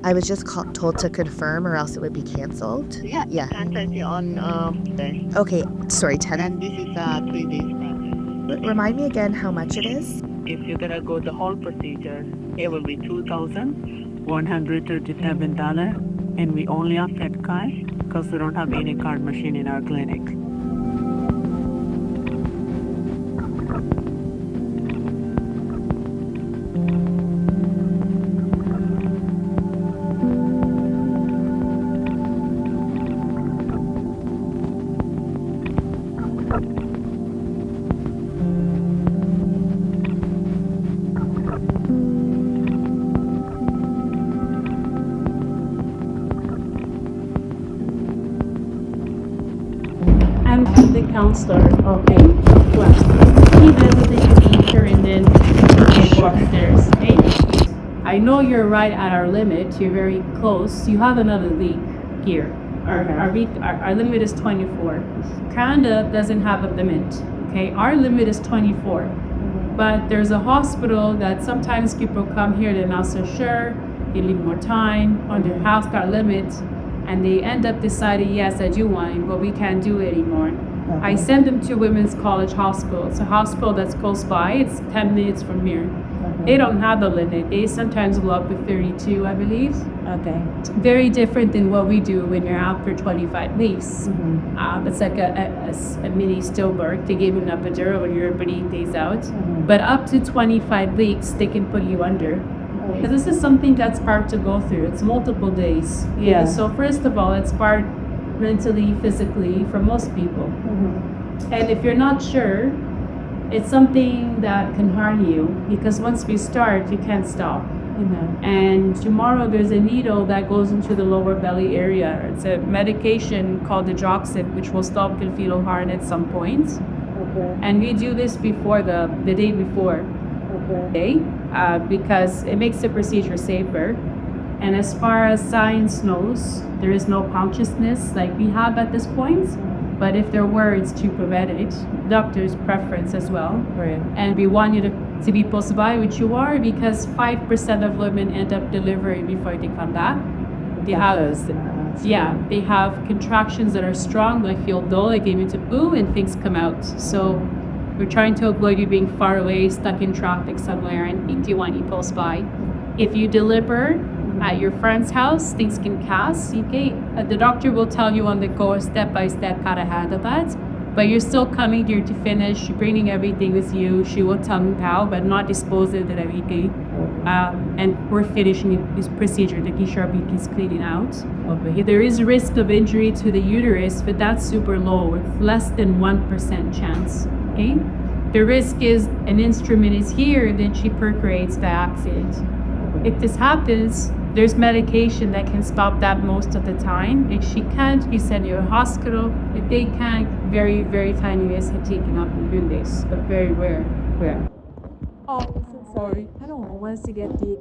I was just told to confirm or else it would be canceled. Yeah, Yeah. 10:30 on today. Okay, sorry, 10. And this is a 3 days process. Remind me again how much it is? If you're gonna go the whole procedure, it will be $2,137, and we only accept cash because we don't have any card machine in our clinic. I'm the counselor, okay? Well, he visited the teacher and then go upstairs, okay? I know you're right at our limit, you're very close. You have another week here. Our limit is 24. Canada doesn't have a limit, okay? Our limit is 24. But there's a hospital that sometimes people come here, they're not so sure, they need more time on their house got limit, and they end up deciding, yes, I do want it, but we can't do it anymore. I send them to Women's College Hospital. It's a hospital that's close by. It's 10 minutes from here. They don't have a limit. They sometimes go up to 32, I believe. Okay. Very different than what we do when you're out for 25 weeks. It's like a mini stillbirth. They give you an epidural when you're 8 days out. But up to 25 weeks, they can put you under. Because this is something that's hard to go through. It's multiple days. Yeah. So first of all, it's hard mentally, physically for most people. And if you're not sure, it's something that can harm you because once we start, you can't stop. And tomorrow there's a needle that goes into the lower belly area. It's a medication called digoxin, which will stop the fetal heart at some point. And we do this before the day before. Okay, because it makes the procedure safer. And as far as science knows, there is no consciousness like we have at this point. But if there were, it's to prevent it. Doctor's preference as well. Right. And we want you to be post-by, which you are, because 5% of women end up delivering before they come back. They have contractions that are strong, they feel dull, they give into poo, and things come out. So we're trying to avoid you being far away, stuck in traffic somewhere, and if you want you post-by. If you deliver at your friend's house, things can cast. Okay, the doctor will tell you on the go step by step how to handle that. But you're still coming here to finish, bringing everything with you. She will tell you how, but not dispose of it everything. And we're finishing this procedure. The KSHRB is cleaning out. Okay. There is risk of injury to the uterus, but that's super low, less than 1% chance. Okay. The risk is an instrument is here, then she perforates the accident. If this happens, there's medication that can stop that most of the time. If she can't, you send you to a hospital. If they can't, very, very tiny risk of taking up in doing this, but very rare. Oh, so sorry. I don't know. Once you get the,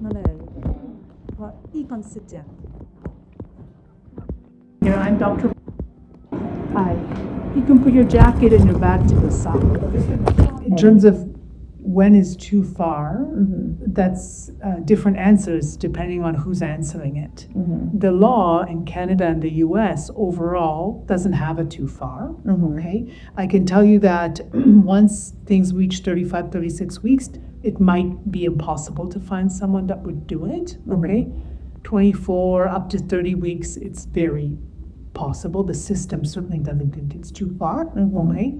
no. Well, you can sit down. Here, I'm Dr. Hi. You can put your jacket and your bag to the side. In terms of when is too far, that's different answers depending on who's answering it. The law in Canada and the US overall doesn't have a too far. Okay, I can tell you that once things reach 35, 36 weeks, it might be impossible to find someone that would do it. Okay, 24 up to 30 weeks, it's very possible. The system certainly doesn't think it's too far. Okay,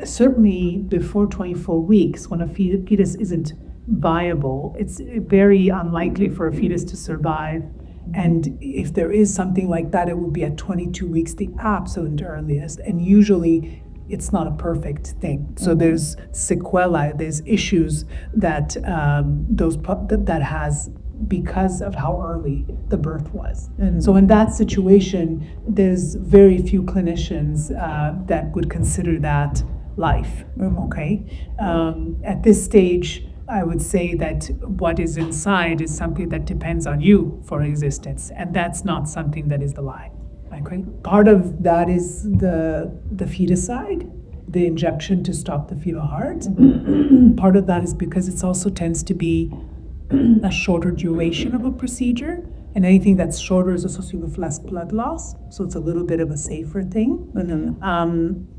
certainly before 24 weeks, when a fetus isn't viable, it's very unlikely for a fetus to survive. And if there is something like that, it will be at 22 weeks, the absolute earliest. And usually it's not a perfect thing. So there's sequelae, there's issues that that has because of how early the birth was. So in that situation, there's very few clinicians that would consider that life. Okay. At this stage, I would say that what is inside is something that depends on you for existence, and that's not something that is the lie. Okay. Part of that is the feticide, the injection to stop the fetal heart. Part of that is because it also tends to be a shorter duration of a procedure. And anything that's shorter is associated with less blood loss, so it's a little bit of a safer thing.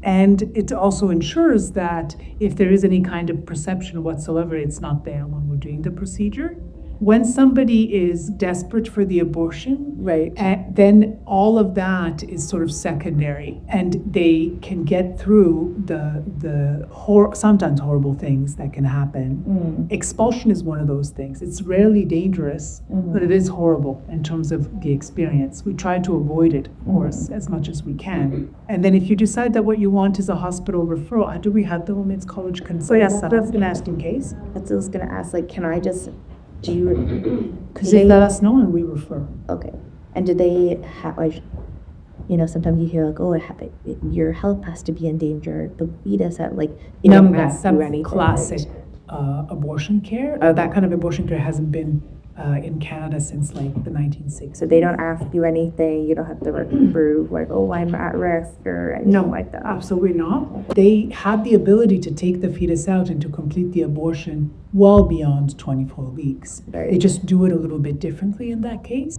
And it also ensures that if there is any kind of perception whatsoever, it's not there when we're doing the procedure. When somebody is desperate for the abortion, Right. then all of that is sort of secondary, and they can get through the sometimes horrible things that can happen. Expulsion is one of those things. It's rarely dangerous, but it is horrible in terms of the experience. We try to avoid it, of course, as much as we can. And then if you decide that what you want is a hospital referral, do we have the Women's College consent? yes, That's an asking case. That's what I was gonna ask. Like, can I just do you? Because they let us know and we refer. Okay. And do they have like? Sometimes you hear like, oh, your health has to be in danger. The fetus at like, No, don't that's have to do anything. classic abortion care. That kind of abortion care hasn't been in Canada since like the 1960s. So they don't ask you anything. You don't have to prove like, oh, I'm at risk or anything like that. Absolutely not. They have the ability to take the fetus out and to complete the abortion well beyond 24 weeks. Right. They just do it a little bit differently in that case.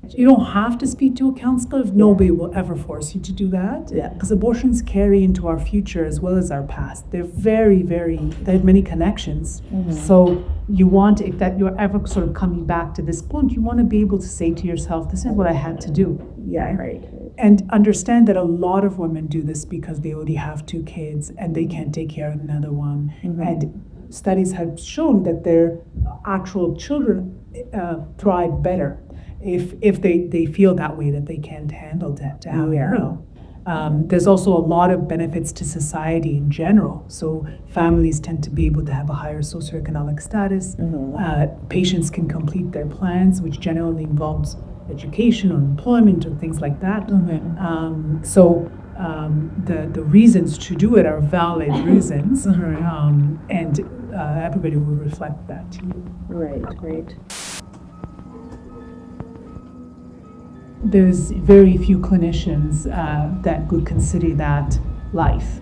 You don't have to speak to a counselor if nobody will ever force you to do that. Yeah. Because abortions carry into our future as well as our past. They're very, they have many connections. So you want, if that you're ever sort of coming back to this point, you want to be able to say to yourself, this is what I had to do. Yeah, right. And understand that a lot of women do this because they already have 2 kids and they can't take care of another one. And studies have shown that their actual children thrive better if they feel that way, that they can't handle to have there's also a lot of benefits to society in general. So families tend to be able to have a higher socioeconomic status. Patients can complete their plans, which generally involves education or employment or things like that. So the reasons to do it are valid reasons, and everybody will reflect that. Right. There's very few clinicians that would consider that life.